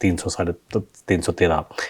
313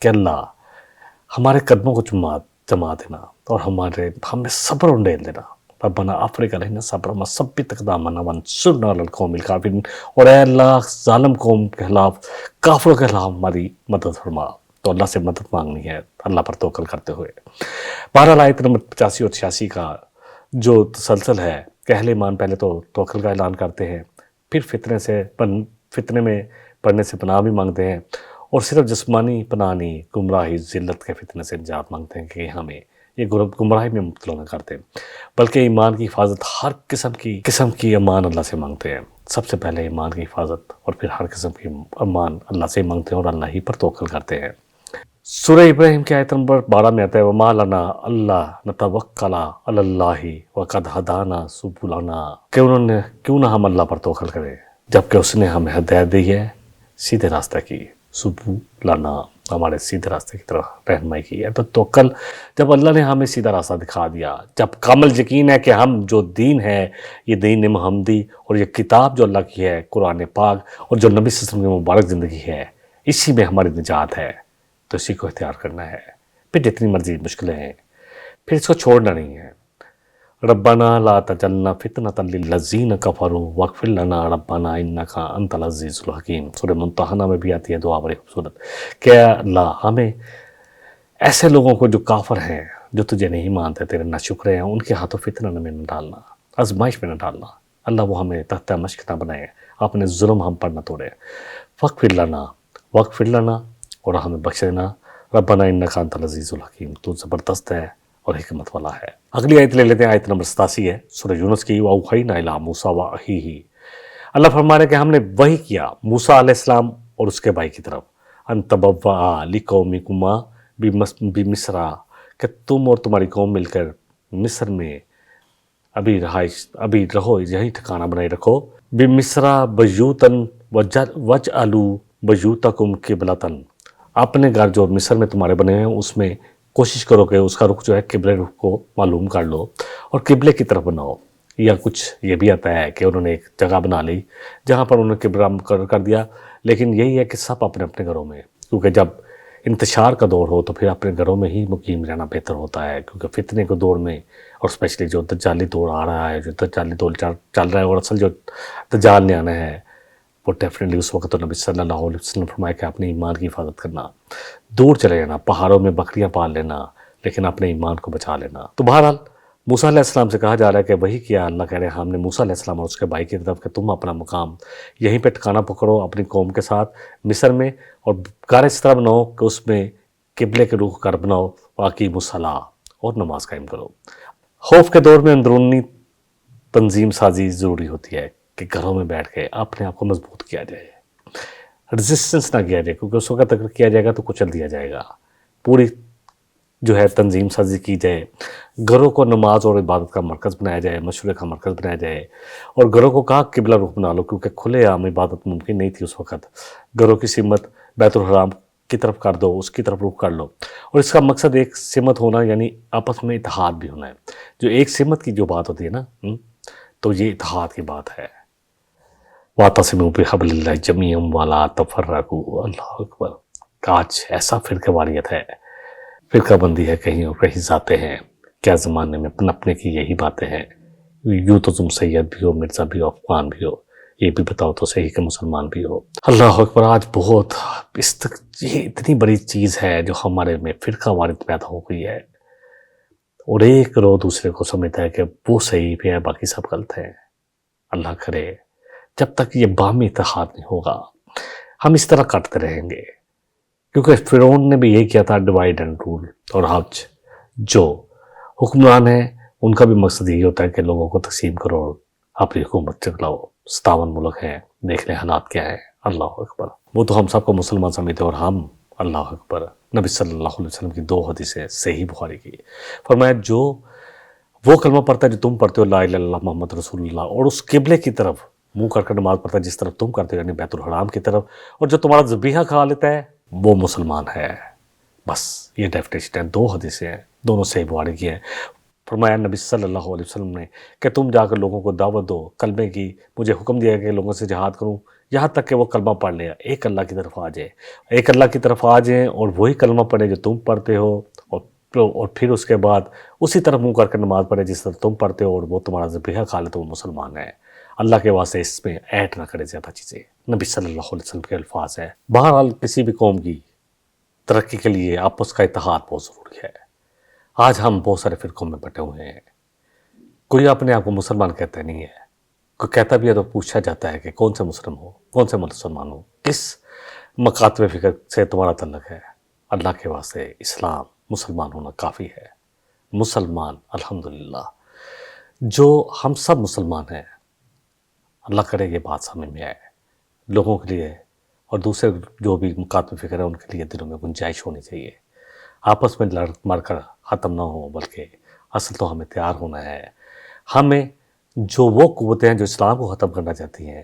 کہ اللہ ہمارے قدموں کو جما دینا اور ہمیں صبر انڈیل دینا. ربنا افرغ علینا صبرا وثبت اقدامنا وانصرنا علی القوم الکافرین. اور اے اللہ ظالم قوم کے خلاف، کافروں کے خلاف ہماری مدد فرما. تو اللہ سے مدد مانگنی ہے اللہ پر توکل کرتے ہوئے. بہرحال آیت نمبر 85 اور 86 کا جو تسلسل ہے کہ اہل ایمان پہلے تو توکل کا اعلان کرتے ہیں، پھر فتنے میں پڑنے سے پناہ بھی مانگتے ہیں، اور صرف جسمانی پناہ نہیں، گمراہی ذلت کے فتنے سے نجات مانگتے ہیں کہ ہمیں یہ گمراہی میں مبتلا نہ کرتے، بلکہ ایمان کی حفاظت ہر قسم کی امان اللہ سے مانگتے ہیں. سب سے پہلے ایمان کی حفاظت اور پھر ہر قسم کی امان اللہ سے مانگتے ہیں اور اللہ ہی پر توکل کرتے ہیں. سورہ ابراہیم کی آیت نمبر 12 میں آتا ہے وَمَا لَنَا أَلَّا نَتَوَكَّلَ عَلَى اللَّهِ وَقَدْ هَدَانَا سُبُلَنَا. کہ کیوں نہ ہم اللہ پر توکل کریں جبکہ اس نے ہمیں ہدایت دی ہے سیدھے راستہ کی. سبولانا ہمارے سیدھے راستے کی طرف رہنمائی کی ہے. تو توکل جب اللہ نے ہمیں سیدھا راستہ دکھا دیا، جب کامل یقین ہے کہ ہم جو دین ہے یہ دین محمدی اور یہ کتاب جو اللہ کی ہے قرآن پاک اور جو نبی صلی اللہ علیہ وسلم کی مبارک زندگی ہے اسی میں ہماری نجات ہے، تو اسی کو اختیار کرنا ہے. پھر جتنی مرضی مشکلیں ہیں پھر اس کو چھوڑنا نہیں ہے. ربنا لا تجعلنا فتنة للذین کفروا واغفر لنا ربنا انک انت العزیز الحکیم. سورہ ممتحنہ میں بھی آتی ہے دعا بڑی خوبصورت کہ اللہ ہمیں ایسے لوگوں کو جو کافر ہیں، جو تجھے نہیں مانتے، تیرے ناشکرے ہیں، ان کے ہاتھوں فتنہ میں نہ ڈالنا، آزمائش میں نہ ڈالنا. اللہ وہ ہمیں تحت مشق نہ بنائے، اپنے ظلم ہم پر نہ توڑے. واغفر لنا اور ہمیں بخش دینا. ربنا انک انت العزیز الحکیم، تو زبردست ہے اور حکمت والا ہے. اگلی آیت لے لیتے ہیں، آیت نمبر 87 ہے سورہ یونس کی. وَأَوْحَيْنَا إِلَىٰ مُوسَىٰ وَأَخِيهِ. اللہ فرما رہے کہ ہم نے وحی کیا موسیٰ علیہ السلام اور اس کے بھائی کی طرف. أَن تَبَوَّآ لِقَوْمِكُمَا بِمِصْرَ، کہ تم اور تمہاری قوم مل کر مصر میں ابھی رہو، یہی ٹھکانہ بنائے رکھو. بِمِصْرَ بَيُوتًا وَاجْعَلُوا بَيُوتَكُمْ قِبْلَةً. اپنے گھر جو مصر میں تمہارے بنے ہیں اس میں کوشش کرو کہ اس کا رخ جو ہے قبلے رخ کو معلوم کر لو اور قبلے کی طرف بناؤ. یا کچھ یہ بھی آتا ہے کہ انہوں نے ایک جگہ بنا لی جہاں پر انہوں نے قبلہ مقرر کر دیا، لیکن یہی ہے کہ سب اپنے اپنے گھروں میں، کیونکہ جب انتشار کا دور ہو تو پھر اپنے گھروں میں ہی مقیم رہنا بہتر ہوتا ہے. کیونکہ فتنے کے دور میں اور اسپیشلی جو دجالی دور آ رہا ہے، جو دجالی دور چل رہا ہے، اور اصل جو دجال نے آنا ہے وہ ڈیفینیٹلی اس وقت تو نبی صلی اللہ علیہ وسلم فرمایا کہ اپنے ایمان کی حفاظت کرنا، دور چلے جانا، پہاڑوں میں بکریاں پال لینا، لیکن اپنے ایمان کو بچا لینا. تو بہرحال موسیٰ علیہ السلام سے کہا جا رہا ہے کہ وہی کیا. اللہ کہہ رہے ہیں ہم نے موسیٰ علیہ السلام اور اس کے بھائی کی طرف کہ تم اپنا مقام یہیں پہ ٹھکانہ پکڑو اپنی قوم کے ساتھ مصر میں، اور گھر اس طرح بناؤ کہ اس میں قبلے کے رخ کر بناؤ. واقعی الصلاۃ اور نماز قائم کرو. خوف کے دور میں اندرونی تنظیم سازی ضروری ہوتی ہے کہ گھروں میں بیٹھ کے اپنے آپ کو مضبوط کیا جائے، رزسٹنس نہ کیا جائے، کیونکہ اس وقت اگر کیا جائے گا تو کچل دیا جائے گا. پوری جو ہے تنظیم سازی کی جائے، گھروں کو نماز اور عبادت کا مرکز بنایا جائے، مشورے کا مرکز بنایا جائے، اور گھروں کو کہا قبلہ رخ بنا لو، کیونکہ کھلے عام عبادت ممکن نہیں تھی اس وقت. گھروں کی سمت بیت الحرام کی طرف کر دو، اس کی طرف رخ کر لو. اور اس کا مقصد ایک سمت ہونا، یعنی آپس میں اتحاد بھی ہونا ہے. جو ایک سمت کی جو بات ہوتی ہے نا، تو یہ اتحاد کی بات ہے. وَاعْتَصِمُوا بِحَبْلِ اللَّهِ جَمِيعًا وَلَا تَفَرَّقُوا. اللہ اکبر. آج ایسا فرقہ واریت ہے، فرقہ بندی ہے، کہیں اور کہیں ذاتیں ہیں. کیا زمانے میں اپنے کی یہی باتیں ہیں. یوں تو تم سید بھی ہو، مرزا بھی ہو، افغان بھی ہو، یہ بھی بتاؤ تو صحیح کہ مسلمان بھی ہو. اللہ اکبر. آج بہت یہ اتنی بڑی چیز ہے جو ہمارے میں فرقہ واریت پیدا ہو گئی ہے، اور ایک رو دوسرے کو سمجھتا ہے کہ وہ صحیح بھی ہے باقی سب غلط ہیں. اللہ کرے جب تک یہ باہمی اتحاد نہیں ہوگا ہم اس طرح کٹتے رہیں گے. کیونکہ فرعون نے بھی یہی کیا تھا، ڈیوائڈ اینڈ رول. اور آج جو حکمران ہیں ان کا بھی مقصد یہی ہوتا ہے کہ لوگوں کو تقسیم کرو اور اپنی حکومت چلاؤ. 57 ملک ہیں، دیکھ لیں حالات کیا ہے. اللہ اکبر. وہ تو ہم سب کو مسلمان سمجھتے، اور ہم اللہ اکبر. نبی صلی اللہ علیہ وسلم کی 2 حدیثیں صحیح بخاری کی، فرمایا جو وہ کلمہ پڑھتا ہے جو تم پڑھتے ہو، لا الہ الا اللہ محمد رسول اللہ، اور اس قبلے کی طرف منہ کر کے نماز پڑھتا ہے جس طرف تم کرتے ہو، یعنی بیت الحرام کی طرف، اور جو تمہارا ذبیحہ کھا لیتا ہے وہ مسلمان ہے. بس یہ ڈیفینیشن ہے. 2 حدیثیں ہیں، دونوں صحیح بخاری کی ہیں. فرمایا نبی صلی اللہ علیہ وسلم نے کہ تم جا کر لوگوں کو دعوت دو کلمے کی. مجھے حکم دیا کہ لوگوں سے جہاد کروں یہاں تک کہ وہ کلمہ پڑھ لے، ایک اللہ کی طرف آ جائے، ایک اللہ کی طرف آ جائیں اور وہی کلمہ پڑھے جو تم پڑھتے ہو، اور پھر اس کے بعد اسی طرف منہ کر کے نماز پڑھے جس طرح تم پڑھتے ہو، اور وہ تمہارا ذبیحہ کھا لے تو وہ مسلمان ہے۔ اللہ کے واسطے اس میں ایڈ نہ کرے زیادہ چیزیں، نبی صلی اللہ علیہ وسلم کے الفاظ ہیں۔ بہرحال کسی بھی قوم کی ترقی کے لیے آپس کا اتحاد بہت ضروری ہے۔ آج ہم بہت سارے فرقوں میں بٹے ہوئے ہیں، کوئی اپنے آپ کو مسلمان کہتا نہیں ہے، کوئی کہتا بھی ہے تو پوچھا جاتا ہے کہ کون سے مسلم ہو، کون سے مسلمان ہو، کس مکاتب فکر سے تمہارا تعلق ہے۔ اللہ کے واسطے اسلام مسلمان ہونا کافی ہے۔ مسلمان الحمدللہ، جو ہم سب مسلمان ہیں، اللہ کرے یہ بات سمجھ میں آئے لوگوں کے لیے، اور دوسرے جو بھی مکاتب فکر ہے ان کے لیے دلوں میں گنجائش ہونی چاہیے، آپس میں لڑ مر کر ختم نہ ہو، بلکہ اصل تو ہمیں تیار ہونا ہے۔ ہمیں جو وہ قوتیں ہیں جو اسلام کو ختم کرنا چاہتی ہیں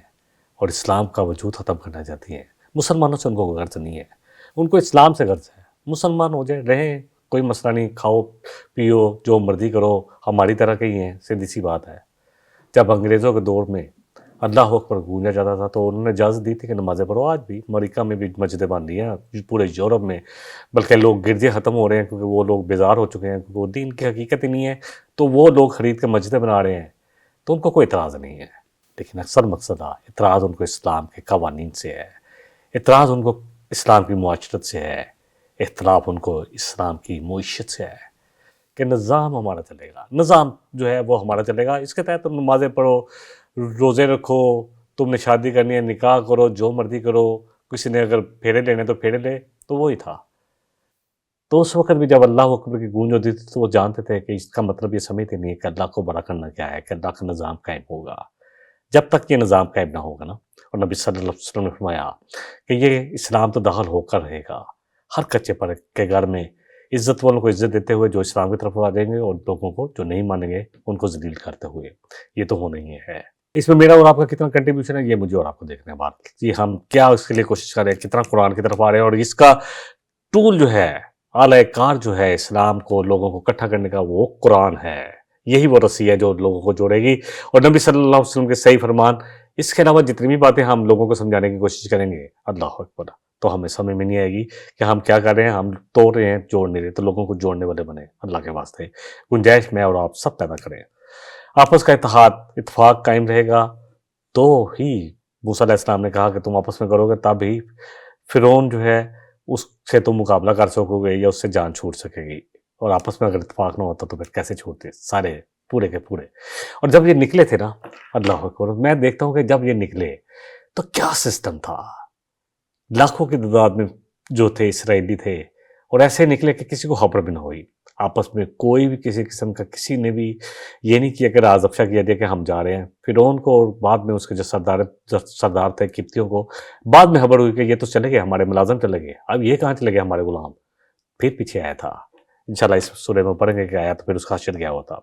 اور اسلام کا وجود ختم کرنا چاہتی ہیں، مسلمانوں سے ان کو غرض نہیں ہے، ان کو اسلام سے غرض ہے۔ مسلمان ہو جائے، رہیں، کوئی مسئلہ نہیں، کھاؤ پیو جو مرضی کرو، ہماری طرح کے ہی ہیں، سیدھی سی بات ہے۔ جب انگریزوں کے دور میں اللہ اکبر گونجا جاتا تھا تو انہوں نے اجازت دی تھی کہ نمازیں پڑھو۔ آج بھی امریکہ میں بھی مسجدیں بن رہی ہیں، پورے یورپ میں، بلکہ لوگ گرجے ختم ہو رہے ہیں کیونکہ وہ لوگ بیزار ہو چکے ہیں، کیونکہ وہ دین کی حقیقت ہی نہیں ہے، تو وہ لوگ خرید کے مسجدیں بنا رہے ہیں، تو ان کو کوئی اعتراض نہیں ہے۔ لیکن اکثر مقصدہ اعتراض ان کو اسلام کے قوانین سے ہے، اعتراض ان کو اسلام کی معاشرت سے ہے، اختلاف ان کو اسلام کی معیشت سے ہے کہ نظام ہمارا چلے گا، نظام جو ہے وہ ہمارا چلے گا، اس کے تحت تم نمازیں پڑھو، روزے رکھو، تم نے شادی کرنی ہے نکاح کرو، جو مرضی کرو، کسی نے اگر پھیرے لینے تو پھیرے لے، تو وہی تھا۔ تو اس وقت بھی جب اللہ اکبر کی گونج ہوتی تھی تو وہ جانتے تھے کہ اس کا مطلب یہ سمجھتے نہیں ہے کہ اللہ کو بڑا کرنا کیا ہے، کہ اللہ کا نظام قائم ہوگا۔ جب تک یہ نظام قائم نہ ہوگا نا، اور نبی صلی اللہ علیہ وسلم نے فرمایا کہ یہ اسلام تو داخل ہو کر رہے گا ہر کچے پر کے گھر میں، عزت والوں کو عزت دیتے ہوئے جو اسلام کی طرف آ جائیں گے، اور لوگوں کو جو نہیں مانیں گے ان کو ذلیل کرتے ہوئے، یہ تو ہونا ہی ہے۔ اس میں میرا اور آپ کا کتنا کنٹریبیوشن ہے یہ مجھے اور آپ کو دیکھنا ہے بات، یہ ہم کیا اس کے لیے کوشش کر رہے ہیں، کتنا قرآن کی طرف آ رہے ہیں، اور اس کا ٹول جو ہے، اعلی کار جو ہے اسلام کو لوگوں کو اکٹھا کرنے کا، وہ قرآن ہے۔ یہی وہ رسی ہے جو لوگوں کو جوڑے گی، اور نبی صلی اللہ علیہ وسلم کے صحیح فرمان۔ اس کے علاوہ جتنی بھی باتیں ہم لوگوں کو سمجھانے کی کوشش کریں گے، اللہ اکبر، تو ہمیں سمجھ میں نہیں آئے گی کہ ہم کیا کر رہے ہیں، ہم توڑ رہے ہیں، جوڑ نہیں رہے۔ تو لوگوں کو جوڑنے والے بنے، اللہ کے واسطے گنجائش میں اور آپ سب پیدا کریں، آپس کا اتحاد اتفاق قائم رہے گا تو ہی موسیٰ علیہ السلام نے کہا کہ تم آپس میں کرو گے تب ہی فرعون جو ہے اس سے تم مقابلہ کر سکو گے یا اس سے جان چھوٹ سکے گی، اور آپس میں اگر اتفاق نہ ہوتا تو پھر کیسے چھوٹتے سارے پورے کے پورے۔ اور جب یہ نکلے تھے نا، اللہ اکبر، میں دیکھتا ہوں کہ جب یہ نکلے تو کیا سسٹم تھا، لاکھوں کی تعداد میں جو تھے اسرائیلی تھے، اور ایسے نکلے کہ کسی کو خبر بھی نہ ہوئی، آپس میں کوئی بھی کسی قسم کا کسی نے بھی یہ نہیں کیا کہ راز افشا کیا دیا کہ ہم جا رہے ہیں۔ فرعون کو اور بعد میں اس کے جو سردار تھے قبطیوں کو بعد میں خبر ہوئی کہ یہ تو چلے گئے، ہمارے ملازم چلے گئے، اب یہ کہاں چلے گئے ہمارے غلام، پھر پیچھے آیا تھا۔ انشاءاللہ اس سورہ میں پڑھیں گے کہ آیا تو پھر اس کا حشر گیا ہوتا۔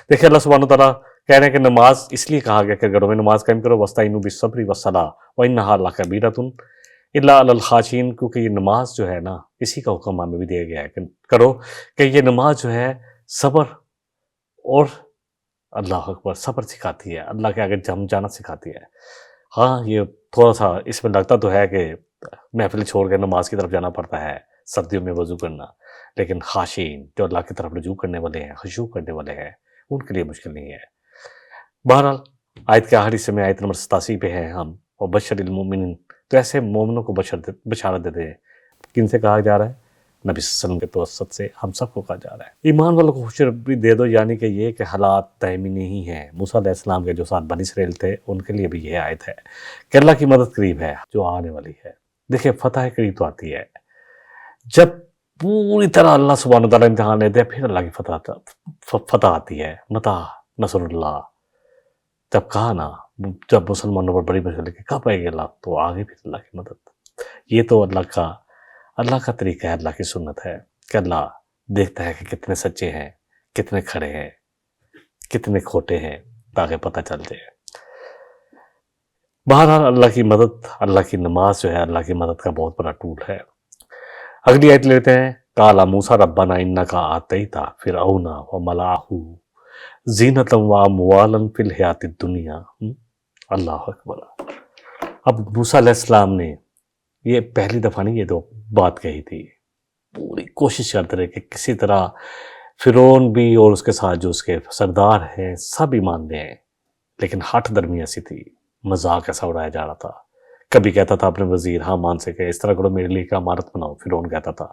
دیکھیں اللہ سبحانہ وتعالیٰ کہہ رہے ہیں کہ نماز اس لیے کہا گیا کہ گھروں میں نماز قائم کرو، وَاسْتَعِینُوا بِالصَّبْرِ وَالصَّلَاةِ وَإِنَّهَا لَكَبِیرَةٌ إِلَّا عَلَى الْخَاشِعِینَ، کیونکہ یہ نماز جو ہے نا، اسی کا حکم ہمیں بھی دیا گیا ہے کہ کرو، کہ یہ نماز جو ہے صبر اور اللہ اکبر صبر سکھاتی ہے، اللہ کے آگے جم جانا سکھاتی ہے۔ ہاں یہ تھوڑا سا اس میں لگتا تو ہے کہ محفل چھوڑ کے نماز کی طرف جانا پڑتا ہے، سردیوں میں وضو کرنا، لیکن خاشعین جو اللہ کی طرف رجوع کرنے والے ہیں، خشوع کرنے والے ہیں، ان کے لیے مشکل نہیں ہے۔ بہرحال آیت کے آخری سے میں آیت نمبر 87 پہ ہیں ہم، اور بشر المؤمنین، تو ایسے مومنوں کو بشارت دیتے ہیں۔ کن سے کہا جا رہا ہے؟ نبی صلی اللہ علیہ وسلم کے توسط سے ہم سب کو کہا جا رہا ہے، ایمان والوں کو خوشخبری دے دو، یعنی کہ یہ کہ حالات دائمی نہیں ہیں۔ موسیٰ علیہ السلام کے جو ساتھ بنی اسرائیل تھے ان کے لیے بھی یہ آیت ہے کہ اللہ کی مدد قریب ہے جو آنے والی ہے۔ دیکھیں فتح قریب تو آتی ہے جب پوری طرح اللہ سبحانہ وتعالیٰ امتحان لیتے ہیں، پھر اللہ کی فتح آتی ہے، متى نصر اللہ۔ جب کہا نا، جب مسلمانوں پر بڑی مشکل ہے کہ کب آئے گی اللہ، تو آگے پھر اللہ کی مدد۔ یہ تو اللہ کا طریقہ ہے، اللہ کی سنت ہے کہ اللہ دیکھتا ہے کہ کتنے سچے ہیں، کتنے کھڑے ہیں، کتنے کھوٹے ہیں، تاکہ پتہ چل جائے۔ بہرحال اللہ کی مدد، اللہ کی نماز جو ہے اللہ کی مدد کا بہت بڑا ٹول ہے۔ اگلی آیت لیتے ہیں، قَالَ مُوسَىٰ رَبَّنَا إِنَّكَ آتَيْتَ فِرْعَوْنَ وَمَلَأَهُ زِینَةً وَأَمْوَالًا فِي الْحَیَاةِ الدُّنْیَا۔ اللہ اکبر۔ اب موسیٰ علیہ السلام نے یہ پہلی دفعہ نہیں، یہ تو بات کہی تھی، پوری کوشش کرتے رہے کہ کسی طرح فرعون بھی اور اس کے ساتھ جو اس کے سردار ہیں سب ایمان لے آئیں، لیکن ہٹ درمی ایسی تھی، مذاق ایسا اڑایا جا رہا تھا۔ کبھی کہتا تھا اپنے وزیر حامان سے کہ اس طرح کرو میرے لیے ایک عمارت بناؤ، فرعون کہتا تھا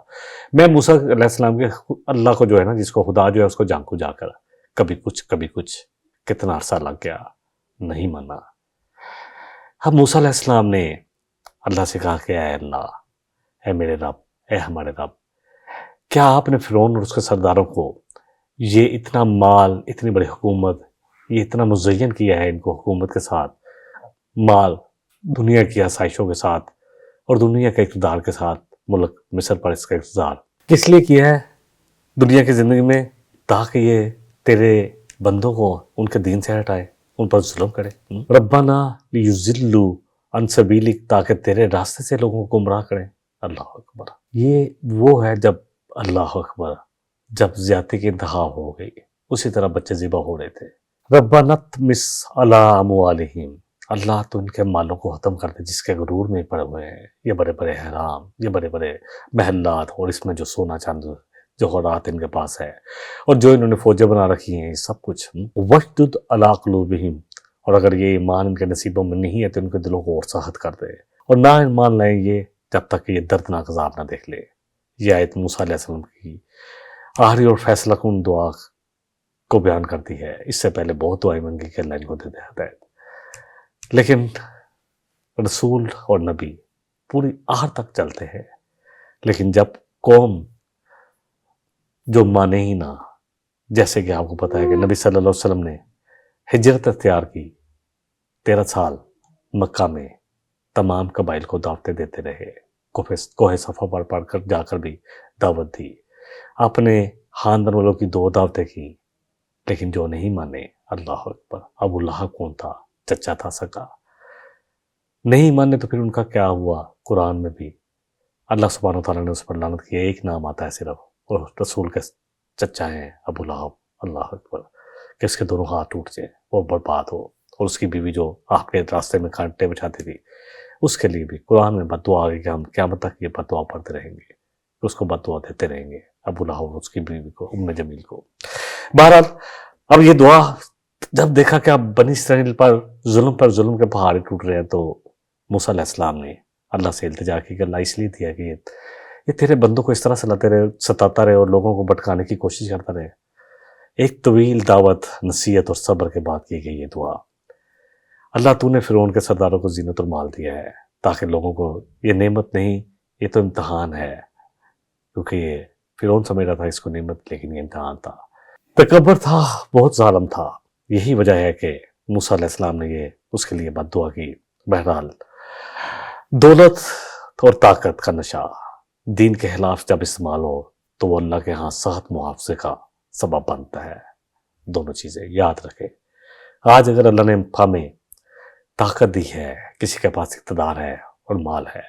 میں موسیٰ علیہ السلام کے اللہ کو جو ہے نا، جس کو خدا جو ہے اس کو جھانکو جا کر، کبھی کچھ، کتنا عرصہ لگ گیا، نہیں مانا۔ اب موسیٰ علیہ السلام نے اللہ سے کہا کہ اے اللہ، اے میرے رب، اے ہمارے رب، کیا آپ نے فرعون اور اس کے سرداروں کو یہ اتنا مال، اتنی بڑی حکومت، یہ اتنا مزین کیا ہے ان کو حکومت کے ساتھ، مال، دنیا کی آسائشوں کے ساتھ اور دنیا کے اقتدار کے ساتھ، ملک مصر پر اس کا اقتدار کس لیے کیا ہے دنیا کی زندگی میں؟ تاکہ یہ تیرے بندوں کو ان کے دین سے ہٹائے، ان پر ظلم کرے۔ ربنا لیضلوا عن سبیلک، تاکہ تیرے راستے سے لوگوں کو گمراہ کریں۔ اللہ اکبر، یہ وہ ہے جب اللہ اکبر، جب زیادتی کی انتہا ہو گئی، اسی طرح بچے ذبح ہو رہے تھے۔ ربنا اطمس علی اموالہم، اللہ تو ان کے مالوں کو ختم کر دے جس کے غرور میں پڑے ہوئے ہیں، یہ بڑے بڑے حرام، یہ بڑے بڑے محلات، اور اس میں جو سونا چاندی جوہرات ان کے پاس ہے، اور جو انہوں نے فوجیں بنا رکھی ہیں، یہ سب کچھ۔ واشدد علی قلوبہم، اور اگر یہ ایمان ان کے نصیبوں میں نہیں ہے تو ان کے دلوں کو اور سخت کر دے، اور نہ ایمان لائیں یہ جب تک کہ یہ دردناک عذاب نہ دیکھ لے۔ یہ آیت موسیٰ علیہ السلام کی آخری اور فیصلہ کن دعا کو بیان کرتی ہے۔ اس سے پہلے بہت دعائیں مانگی کہ اللہ ان کو دے دے ہدایت، لیکن رسول اور نبی پوری آخر تک چلتے ہیں، لیکن جب قوم جو مانے ہی نہ، جیسے کہ آپ کو پتہ ہے کہ نبی صلی اللہ علیہ وسلم نے ہجرت اختیار کی، 13 سال مکہ میں تمام قبائل کو دعوتیں دیتے رہے، کوہ صفا پر پڑھ کر جا کر بھی دعوت دی، اپنے خاندان والوں کی 2 دعوتیں کی، لیکن جو نہیں مانے، اللہ اکبر، ابو لہب کون تھا؟ چچا تھا سکا، نہیں مانے تو پھر ان کا کیا ہوا؟ قرآن میں بھی اللہ سبحانہ وتعالیٰ نے اس پر لعنت کیا، ایک نام آتا ہے صرف، اور رسول کے چچا ہیں ابو لہب، اللہ اکبر، کہ اس کے دونوں ہاتھ ٹوٹ جائیں، وہ برباد ہو، اور اس کی بیوی جو آپ کے راستے میں کانٹے بچھاتی تھی، اس کے لیے بھی قرآن میں بد دعا آگئی کہ ہم قیامت تک یہ بد دعا پڑھتے رہیں گے، اس کو بد دعا دیتے رہیں گے، ابو لہب اور اس کی بیوی کو، ام جمیل کو۔ بہرحال اب یہ دعا جب دیکھا کہ اب بنی اسرائیل پر ظلم کے پہاڑ ٹوٹ رہے ہیں، تو موسیٰ علیہ السلام نے اللہ سے التجا کی کہ اللہ اس لیے دیا کہ یہ تیرے بندوں کو اس طرح ستاتا رہے اور لوگوں کو بھٹکانے کی کوشش کرتا رہے۔ ایک طویل دعوت، نصیحت اور صبر کے بعد کی گئی یہ دعا، اللہ تو نے فرعون کے سرداروں کو زینت المال دیا ہے تاکہ لوگوں کو یہ نعمت نہیں، یہ تو امتحان ہے، کیونکہ یہ فرعون سمجھ رہا تھا اس کو نعمت، لیکن یہ امتحان تھا، تکبر تھا، بہت ظالم تھا۔ یہی وجہ ہے کہ موسیٰ علیہ السلام نے یہ اس کے لیے بد دعا کی۔ بہرحال دولت اور طاقت کا نشہ دین کے خلاف جب استعمال ہو تو وہ اللہ کے ہاں سخت معاوضے کا سبب بنتا ہے۔ دونوں چیزیں یاد رکھے۔ آج اگر اللہ نے ہمیں طاقت دی ہے، کسی کے پاس اقتدار ہے اور مال ہے،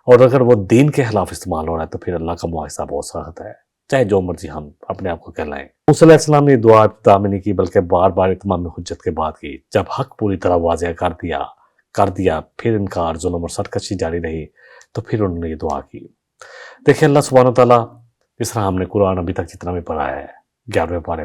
اور اگر وہ دین کے خلاف استعمال ہو رہا ہے تو پھر اللہ کا معاوضہ بہت سخت ہے، چاہے جو مرضی ہم اپنے آپ کو کہلائیں۔ موسیٰ علیہ السلام نے یہ دعا ابتدا میں نہیں کی بلکہ بار بار اتمام حجت کے بعد کی۔ جب حق پوری طرح واضح کر دیا پھر انکار، ظلم اور سرکشی جاری رہی تو پھر انہوں نے یہ دعا کی۔ دیکھیں اللہ سبحانہ وتعالیٰ، اس طرح ہم نے قرآن ابھی تک جتنا بھی پڑھا ہے 11ویں پارے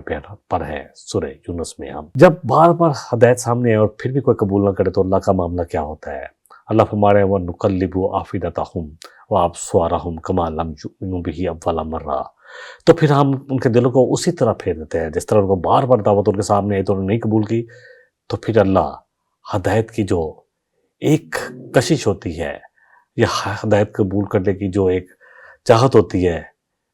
پر ہے سورہ یونس میں، ہم جب بار بار ہدایت سامنے آئے اور پھر بھی کوئی قبول نہ کرے تو اللہ کا معاملہ کیا ہوتا ہے؟ اللہ فرما رہے ہیں وَنُقَلِّبُ أَفْئِدَتَهُمْ وَأَبْصَارَهُمْ كَمَا لَمْ يُؤْمِنُوا بِهِ أَوَّلَ مَرَّةٍ، تو پھر ہم ان کے دلوں کو اسی طرح پھیر دیتے ہیں جس طرح ان کو بار بار دعوت ان کے سامنے آئی تو انہوں نے نہیں قبول کی، تو پھر اللہ ہدایت کی جو ایک کشش ہوتی ہے یا ہدایت قبول کرنے کی جو ایک چاہت ہوتی ہے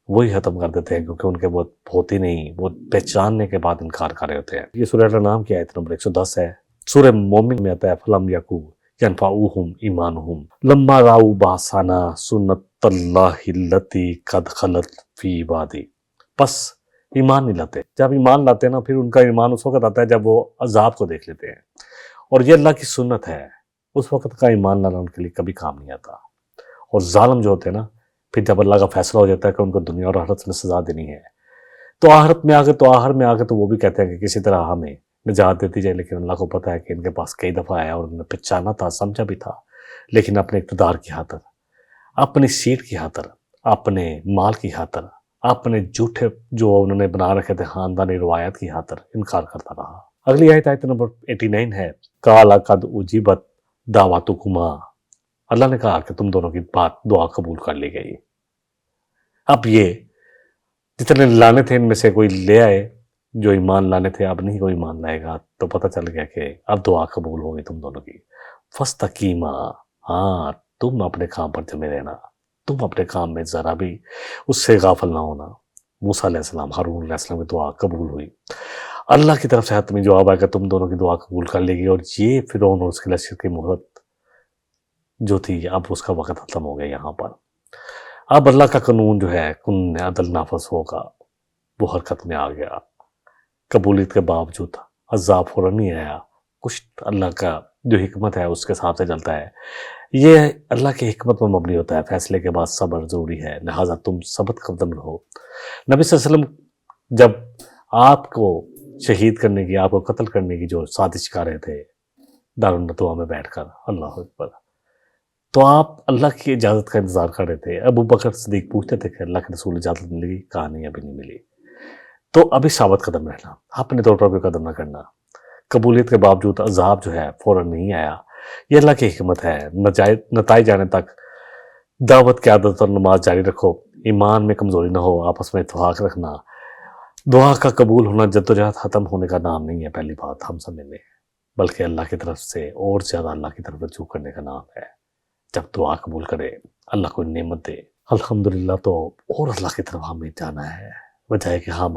وہی ختم کر دیتے ہیں، کیونکہ ان کے وہ ہوتی نہیں، وہ پہچاننے کے بعد انکار کر رہے ہوتے ہیں۔ یہ سورہ الانعام کی آیت نمبر 110 ہے۔ سورہ مومن میں آتا ہے فَلَمْ يَكُوا يَنْفَعُوهُمْ إِيمَانُهُمْ لَمَّا رَأَوْا بَأْسَنَا سُنَّتَ اللَّهِ الَّتِي قَدْ خَلَتْ فِي عِبَادِهِ، بس ایمان نہیں لاتے۔ جب ایمان لاتے ہیں نا پھر ان کا ایمان اس وقت آتا ہے جب وہ عذاب کو دیکھ لیتے ہیں، اور یہ اللہ کی سنت ہے، اس وقت کا ایمان لانا ان کے لیے کبھی کام نہیں آتا۔ اور ظالم جو ہوتے ہیں نا، پھر جب اللہ کا فیصلہ ہو جاتا ہے کہ ان کو دنیا اور آخرت میں سزا دینی ہے تو آخر میں آ کے تو وہ بھی کہتے ہیں کہ کسی طرح ہمیں نجات دیتی جائے، لیکن اللہ کو پتہ ہے کہ ان کے پاس کئی دفعہ آیا اور انہوں نے پہچانا تھا، سمجھا بھی تھا لیکن اپنے اقتدار کی خاطر، اپنی سیٹ کی خاطر، اپنے مال کی خاطر، اپنے جھوٹے جو انہوں نے بنا رکھے تھے خاندانی روایت کی خاطر انکار کرتا رہا۔ اگلی آیت نمبر 89 ہے، قال قد اجیبت دعواتکما، اللہ نے کہا کہ تم دونوں کی بات دعا قبول کر لی گئی۔ اب یہ جتنے لانے تھے ان میں سے کوئی لے آئے جو ایمان لانے تھے، اب نہیں کوئی ایمان لائے گا، تو پتہ چل گیا کہ اب دعا قبول ہوگی تم دونوں کی۔ فاستقیما، ہاں تم اپنے کام پر جمے رہنا، تم اپنے کام میں ذرا بھی اس سے غافل نہ ہونا۔ موسیٰ علیہ السلام، ہارون علیہ السلام کی دعا قبول ہوئی، اللہ کی طرف سے حتمی جواب آئے کہ تم دونوں کی دعا قبول کر لے گی، اور یہ فرعون اور اس کے لشکر کی مہلت جو تھی اب اس کا وقت ختم ہو گیا۔ یہاں پر اب اللہ کا قانون جو ہے کن عدل نافذ ہوگا، وہ حرکت میں آ گیا۔ قبولیت کے باوجود عذاب فوراً نہیں آیا، کچھ اللہ کا جو حکمت ہے اس کے حساب سے چلتا ہے۔ یہ اللہ کی حکمت میں مبنی ہوتا ہے، فیصلے کے بعد صبر ضروری ہے، لہٰذا تم ثبت قدم رہو۔ نبی صلی اللہ علیہ وسلم جب آپ کو شہید کرنے کی، آپ کو قتل کرنے کی جو سازش کر رہے تھے دارالندوا میں بیٹھ کر، اللہ اکبر، تو آپ اللہ کی اجازت کا انتظار کر رہے تھے۔ ابو بکر صدیق پوچھتے تھے کہ اللہ کے رسول اجازت ملی؟ کہا نہیں، ابھی نہیں ملی۔ تو ابھی ثابت قدم رہنا، اپنے طور پر بھی قدم نہ کرنا۔ قبولیت کے باوجود عذاب جو ہے فوراً نہیں آیا، یہ اللہ کی حکمت ہے۔ نتائج جانے تک دعوت کی عادت اور نماز جاری رکھو، ایمان میں کمزوری نہ ہو، آپس میں اتفاق رکھنا۔ دعا کا قبول ہونا جدوجہد ختم ہونے کا نام نہیں ہے، پہلی بات ہم سمجھ لیں، بلکہ اللہ کی طرف سے اور زیادہ اللہ کی طرف رجوع کرنے کا نام ہے۔ جب دعا قبول کرے، اللہ کو نعمت دے الحمدللہ، تو اور اللہ کی طرف ہمیں جانا ہے، بجائے کہ ہم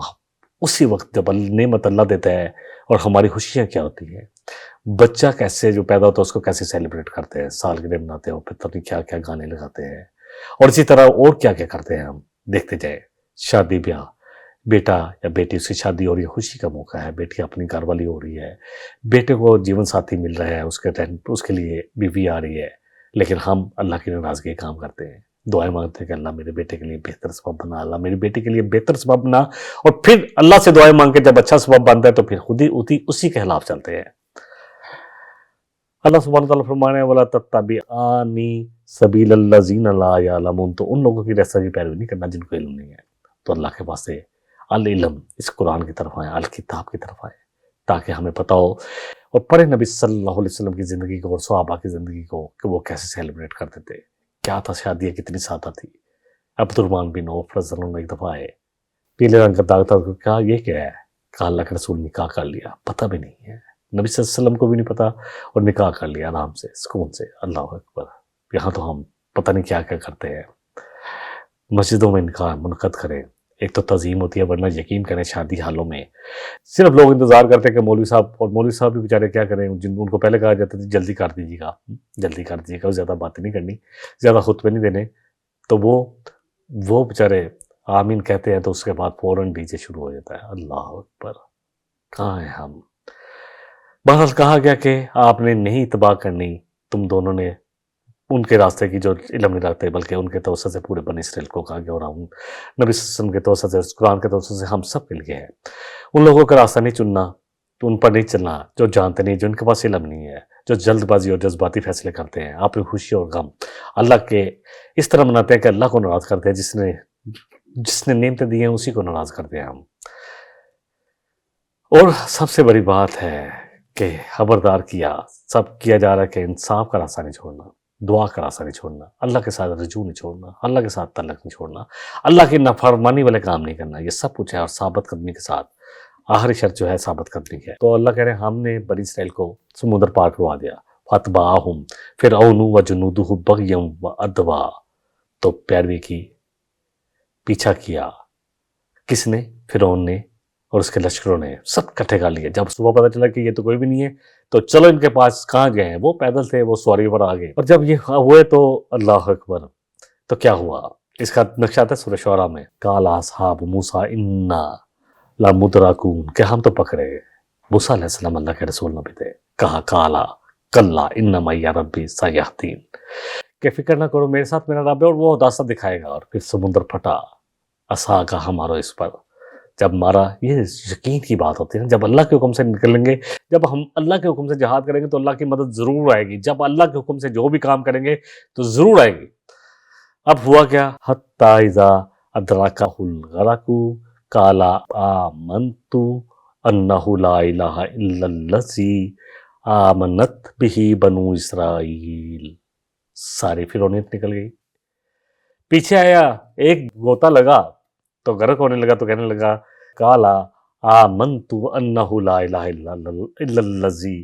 اسی وقت جب نعمت اللہ دیتا ہے، اور ہماری خوشیاں کیا ہوتی ہیں، بچہ کیسے جو پیدا ہوتا ہے اس کو کیسے سیلیبریٹ کرتے ہیں، سالگرہ مناتے ہیں، پھر پتہ نہیں کیا کیا گانے لگاتے ہیں، اور اسی طرح اور کیا کیا کرتے ہیں ہم دیکھتے جائیں۔ شادی بیاہ، بیٹا یا بیٹی اس کی شادی ہو رہی ہے، خوشی کا موقع ہے، بیٹی اپنی گھر والی ہو رہی ہے، بیٹے کو جیون ساتھی مل رہا ہے، اس کے لیے بیوی آ رہی ہے، لیکن ہم اللہ کی ناراضگی کام کرتے ہیں، دعائیں مانگتے ہیں کہ اللہ میرے بیٹے کے لیے بہتر سبب بنا، اللہ میری بیٹی کے لیے بہتر سبب بنا، اور پھر اللہ سے دعائیں مانگ کے جب اچھا سبب بنتا ہے تو پھر خود ہی اسی کے خلاف چلتے ہیں۔ اللہ سبحانہ وتعالیٰ فرمانے ہیں وَلَا تَتَّبِعَانِ سَبِيلَ الَّذِينَ لَا يَعْلَمُونَ، تو ان لوگوں کی راستہ کی پیروی نہیں کرنا جن کو علم نہیں ہے۔ تو اللہ کے واسطے العلم، اس قرآن کی طرف آئیں، الکتاب کی طرف آئیں، تاکہ ہمیں پتہ ہو، اور پڑھیں نبی صلی اللہ علیہ وسلم کی زندگی کو اور صحابہ کی زندگی کو کہ وہ کیسے سیلیبریٹ کرتے تھے، کیا تھا شادیاں کتنی سادہ تھی۔ عبد الرحمن بن عوف رضی اللہ عنہ ایک دفعہ آئے، پیلے رنگ کا داغ تھا، کہا یہ کیا ہے؟ کہا اللہ کے رسول نکاح کر لیا، پتہ بھی نہیں ہے، نبی صلی اللہ علیہ وسلم کو بھی نہیں پتا، اور نکاح کر لیا آرام سے، سکون سے۔ اللہ اکبر، یہاں تو ہم پتہ نہیں کیا کیا کرتے ہیں۔ مسجدوں میں نکاح منعقد کریں، ایک تو تعظیم ہوتی ہے، ورنہ یقین کریں شادی حالوں میں صرف لوگ انتظار کرتے ہیں کہ مولوی صاحب بھی بیچارے کیا کریں، ان کو پہلے کہا جاتا تھا جلدی کر دیجیے گا، جلدی کر دیجیے گا، زیادہ باتیں نہیں کرنی، زیادہ خطبے نہیں دینے، تو وہ بیچارے آمین کہتے ہیں تو اس کے بعد فوراً ڈی جے شروع ہو جاتا ہے۔ اللہ اکبر، کہاں ہیں ہم؟ بہرحال کہا گیا کہ آپ نے نہیں اتباع کرنی، تم دونوں نے ان کے راستے کی جو علم نہیں رکھتے، بلکہ ان کے توسط سے پورے بنی اسرائیل کو کہا گیا، اور ہم نبی صلی اللہ علیہ وسلم کے توسط سے، قرآن کے توسط سے ہم سب کے لیے ہے۔ ان لوگوں کا راستہ نہیں چننا، تو ان پر نہیں چلنا جو جانتے نہیں، جو ان کے پاس علم نہیں ہے، جو جلد بازی اور جذباتی فیصلے کرتے ہیں، اپنی خوشی اور غم اللہ کے اس طرح مناتے ہیں کہ اللہ کو ناراض کرتے ہیں، جس نے نعمتیں دی ہیں اسی کو ناراض کرتے ہیں ہم۔ اور سب سے بڑی بات ہے کہ خبردار سب کیا جا رہا ہے کہ انصاف کا راستہ نہیں چھوڑنا، دعا کا راستہ نہیں چھوڑنا، اللہ کے ساتھ رجوع نہیں چھوڑنا، اللہ کے ساتھ تعلق نہیں چھوڑنا، اللہ کی نافرمانی والے کام نہیں کرنا، یہ سب کچھ ہے، اور ثابت قدمی کے ساتھ آخری شرط جو ہے ثابت قدمی ہے۔ تو اللہ کہہ رہے ہیں ہم نے بنی اسرائیل کو سمندر پار کروا دیا، فَأَتْبَعَهُمْ فِرْعَوْنُ وَجُنُودُهُ بَغْيًا وَعَدْوًا، تو پیروی کی، پیچھا کیا، کس نے؟ فرعون نے اور اس کے لشکروں نے، سب کٹھے کر لیے۔ جب صبح پتہ چلا کہ یہ تو کوئی بھی نہیں ہے، تو چلو ان کے پاس، کہاں گئے ہیں وہ؟ پیدل تھے، وہ سواری پر آ گئے، اور جب یہ ہوئے تو اللہ اکبر، تو کیا ہوا؟ اس کا نقشہ آتا ہے سورہ شعراء میں، قال اصحاب موسیٰ انا لمدرکون، کہ ہم تو پکڑے گئے۔ موسیٰ علیہ السلام اللہ کے رسول نبی تھے، کہا کالا کلا ان معی ربی سیہدین، کہ فکر نہ کرو، میرے ساتھ میرا رب ہے اور وہ راستہ دکھائے گا، اور پھر سمندر پھٹا، عصا کا ہمارو اس پر، جب ہمارا یہ یقین کی بات ہوتی ہے نا، جب اللہ کے حکم سے نکلیں گے، جب ہم اللہ کے حکم سے جہاد کریں گے تو اللہ کی مدد ضرور آئے گی، جب اللہ کے حکم سے جو بھی کام کریں گے تو ضرور آئے گی۔ اب ہوا کیا، حتی اذا ادرکہ الغرق قال آمنت انہ لا الہ الا الذی آمنت بہ بنو اسرائیل۔ ساری فرعونیت نکل گئی۔ پیچھے آیا، ایک غوطہ لگا تو غرق ہونے لگا تو کہنے لگا قال آمنت انہ لا الہ الا الذی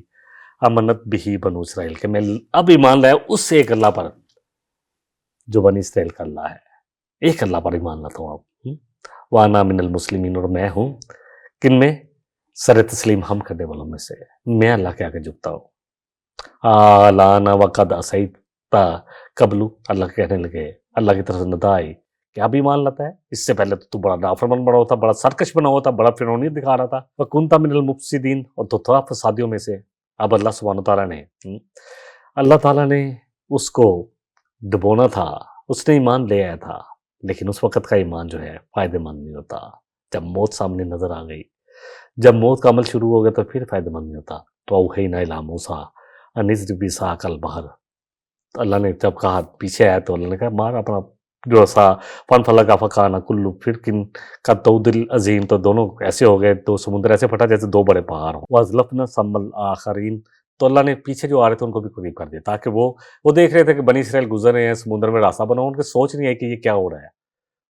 آمنت بہ بنو اسرائیل، کہ میں اب ایمان لایا اس ایک اللہ پر جو بنی اسرائیل کا اللہ ہے، ایک اللہ پر ایمان لاتا ہوں اب۔ وانا من المسلمین، اور میں ہوں کن میں، سر تسلیم ہم کرنے والوں میں سے، میں اللہ کے آگے جھکتا ہوں۔ آلانا وقد عصیت قبل، اللہ کہنے لگے، اللہ کی طرف سے ندا آئی کہ اب ایمان لاتا ہے، اس سے پہلے تو بڑا نافرمان بنا ہوتا، بڑا سرکش بنا ہوتا، بڑا فرعونیت دکھا رہا تھا۔ وکنت من المفسدین، اور تو تھا فسادیوں میں سے۔ اب اللہ سبحانہ تعالیٰ نے اس کو دبونا تھا، اس نے ایمان لے آیا تھا، لیکن اس وقت کا ایمان جو ہے فائدہ مند نہیں ہوتا۔ جب موت سامنے نظر آ گئی، جب موت کا عمل شروع ہو گیا تو پھر فائدہ مند نہیں ہوتا۔ تو اوحینا الی موسیٰ ان اضرب بعصاک البحر، تو اللہ نے جب کہا، پیچھے آیا تو اللہ نے کہا مار اپنا جو سا، فانفلق فکان کل فرق کالطود العظیم، تو دونوں ایسے ہو گئے، دو سمندر ایسے پھٹا جیسے دو بڑے پہاڑ ہوں۔ وازلفنا ثم الآخرین، تو اللہ نے پیچھے جو آ رہے تھے ان کو بھی قریب کر دیا، تاکہ وہ دیکھ رہے تھے کہ بنی اسرائیل گزر رہے ہیں، سمندر میں راستہ بنا، ان کے سوچ نہیں ہے کہ یہ کیا ہو رہا ہے،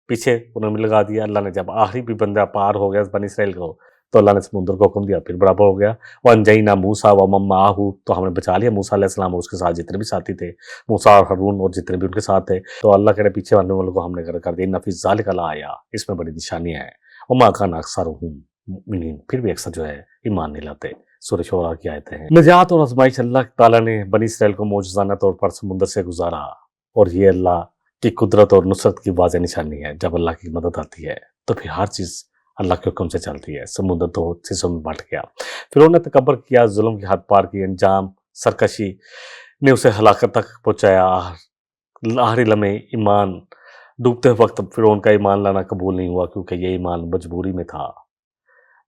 پیچھے انہوں نے لگا دیا۔ اللہ نے جب آخری بھی بندہ پار ہو گیا بنی اسرائیل کو، تو اللہ نے سمندر کو حکم دیا، پھر برابر ہو گیا۔ وَأَنجَيْنَا مُوسَىٰ وَمَن مَّعَهُ، تو ہم نے بچا لیا موسیٰ علیہ السلام اور اس کے ساتھ جتنے بھی ساتھی تھے، موسیٰ اور ہارون اور جتنے بھی ان کے ساتھ تھے۔ تو اللہ کہہ رہے پیچھے والے والوں کو ہم نے غرق کر دیا۔ إِنَّ فِي ذَلِكَ لَآيَةً، اس میں بڑی نشانیاں ہیں۔ وَمَا كَانَ أَكْثَرُهُم مُؤْمِنِينَ، پھر بھی اکثر جو ہے ایمان نہیں لاتے۔ سورہ شعراء کی آیتیں ہیں۔ نجات اور آزمائش، اللہ تعالیٰ نے بنی اسرائیل کو معجزانہ طور پر سمندر سے گزارا، اور یہ اللہ کی قدرت اور نصرت کی واضح نشانی ہے۔ جب اللہ کی مدد آتی ہے تو پھر ہر چیز اللہ کے حکم سے چلتی ہے۔ سمندر دو حصوں میں بٹ گیا، پھر انہوں نے تکبر کیا، ظلم کی حد پار کی، انجام سرکشی نے اسے ہلاکت تک پہنچایا۔ آخری لمحے ایمان ڈوبتے وقت فرعون کا ایمان لانا قبول نہیں ہوا، کیونکہ یہ ایمان مجبوری میں تھا،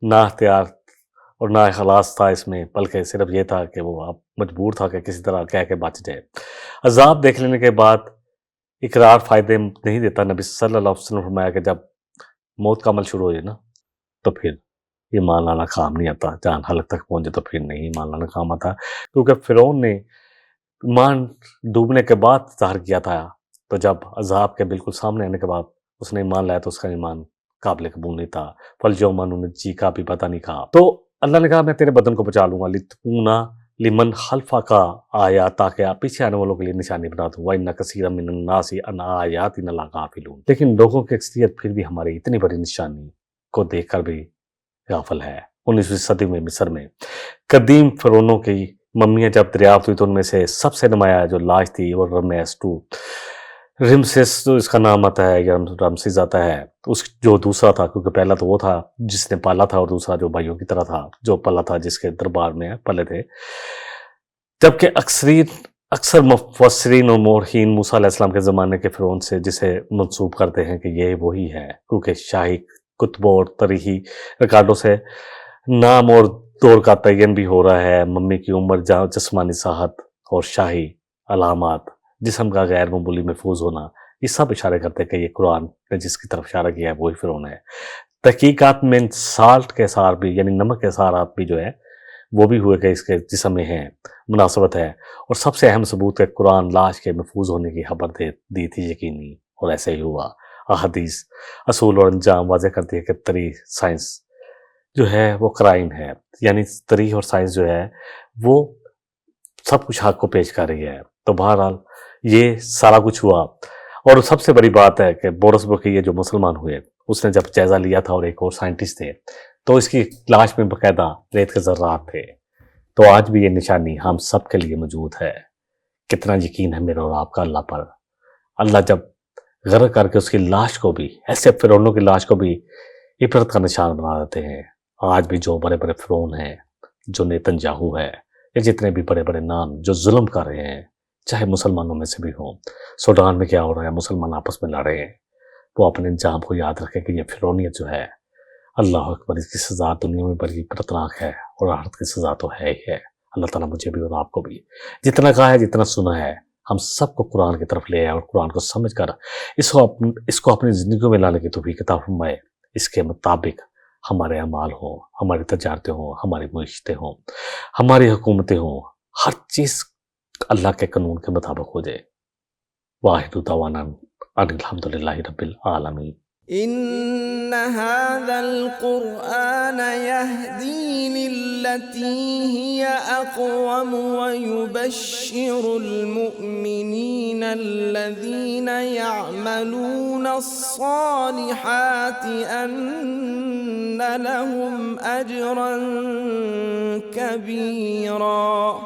نہ اختیار اور نہ اخلاص تھا اس میں، بلکہ صرف یہ تھا کہ وہ اب مجبور تھا کہ کسی طرح کہہ کے بچ جائے۔ عذاب دیکھ لینے کے بعد اقرار فائدے نہیں دیتا۔ نبی صلی اللہ علیہ وسلم نے فرمایا کہ جب موت کا عمل شروع ہو جائے نا تو پھر ایمان لانا کام نہیں آتا، جان حلق تک پہنچے تو پھر نہیں ایمان لانا کام آتا، کیونکہ فرعون نے ایمان ڈوبنے کے بعد ظاہر کیا تھا، تو جب عذاب کے بالکل سامنے آنے کے بعد اس نے ایمان لایا تو اس کا ایمان قابل قبول نہیں تھا۔ فَالْيَوْمَ نُنَجِّيكَ کا بھی پتہ نہیں کہا، تو اللہ نے کہا میں تیرے بدن کو بچا لوں گا، لِتَكُونَ لِمَنْ خَلْفَكَ آیَةً، تاکہ آپ پیچھے آنے والوں کے لیے نشانی بنا دوں۔ وَإِنَّ كَثِيرًا مِّنَ النَّاسِ عَنْ آیَاتِنَا لَغَافِلُونَ، لیکن لوگوں کی اکثریت پھر بھی ہماری اتنی بڑی نشانی کو دیکھ کر بھی غافل ہے۔ 19ویں صدی میں مصر میں قدیم فرعونوں کی ممیاں جب دریافت ہوئی تو ان میں سے سب سے نمایاں جو لاش تھی وہ رمسیس جو اس کا نام آتا ہے یا رمسیس آتا ہے، اس جو دوسرا تھا، کیونکہ پہلا تو وہ تھا جس نے پالا تھا، اور دوسرا جو بھائیوں کی طرح تھا جو پلا تھا، جس کے دربار میں پلے تھے۔ جبکہ اکثر مفسرین اور مورخین موسیٰ علیہ السلام کے زمانے کے فرعون سے جسے منسوب کرتے ہیں کہ یہ وہی ہے، کیونکہ شاہی کتبوں اور تاریخی ریکارڈوں سے نام اور دور کا تعین بھی ہو رہا ہے۔ ممی کی عمر، جسمانی صحت اور شاہی علامات، جسم کا غیر معمولی محفوظ ہونا، یہ سب اشارے کرتے ہیں کہ یہ قرآن نے جس کی طرف اشارہ کیا ہے وہی فرعون ہے۔ تحقیقات میں سالٹ کے اثار بھی، یعنی نمک کے اثارات بھی جو ہے وہ بھی ہوئے کہ اس کے جسم میں ہیں، مناسبت ہے، اور سب سے اہم ثبوت ہے قرآن لاش کے محفوظ ہونے کی خبر دی تھی یقینی، اور ایسے ہی ہوا۔ احادیث، اصول اور انجام واضح کرتی ہے کہ تاریخ سائنس جو ہے وہ کرائم ہے، یعنی تاریخ اور سائنس جو ہے وہ سب کچھ حق کو پیش کر رہی ہے۔ تو بہرحال یہ سارا کچھ ہوا، اور سب سے بڑی بات ہے کہ بورس بقیہ جو مسلمان ہوئے، اس نے جب جائزہ لیا تھا، اور ایک اور سائنٹسٹ تھے، تو اس کی لاش میں باقاعدہ ریت کے ذرات تھے۔ تو آج بھی یہ نشانی ہم سب کے لیے موجود ہے۔ کتنا یقین ہے میرا اور آپ کا اللہ پر۔ اللہ جب غرق کر کے اس کی لاش کو بھی، ایسے فرعونوں کی لاش کو بھی عبرت کا نشان بنا دیتے ہیں۔ آج بھی جو بڑے بڑے فرعون ہیں، جو نیتن ہے، یا جتنے بھی بڑے بڑے نام جو ظلم کر رہے ہیں، چاہے مسلمانوں میں سے بھی ہوں، سوڈان میں کیا ہو رہا ہے، مسلمان آپس میں لڑ رہے ہیں، وہ اپنے انجام کو یاد رکھیں کہ یہ فرعونیت جو ہے اللہ اکبر، اس کی سزا دنیا میں بڑی خطرناک ہے اور آخرت کی سزا تو ہے ہی ہے۔ اللہ تعالیٰ مجھے بھی اور آپ کو بھی جتنا کہا ہے، جتنا سنا ہے، ہم سب کو قرآن کی طرف لے آئے اور قرآن کو سمجھ کر اس کو اپنی زندگیوں میں لانے کی توفیق عطا فرمائے۔ اس کے مطابق ہمارے اعمال ہوں، ہماری تجارتیں ہوں، ہماری معیشتیں ہوں، ہماری حکومتیں ہوں، ہر چیز اللہ کے قانون کے مطابق ہو جائے۔ واحد دعوانا ان الحمدللہ رب العالمین۔ إن هذا القرآن يهدي للتي هي أقوم ويبشر المؤمنين الذين يعملون الصالحات أن لهم أجرا كبيرا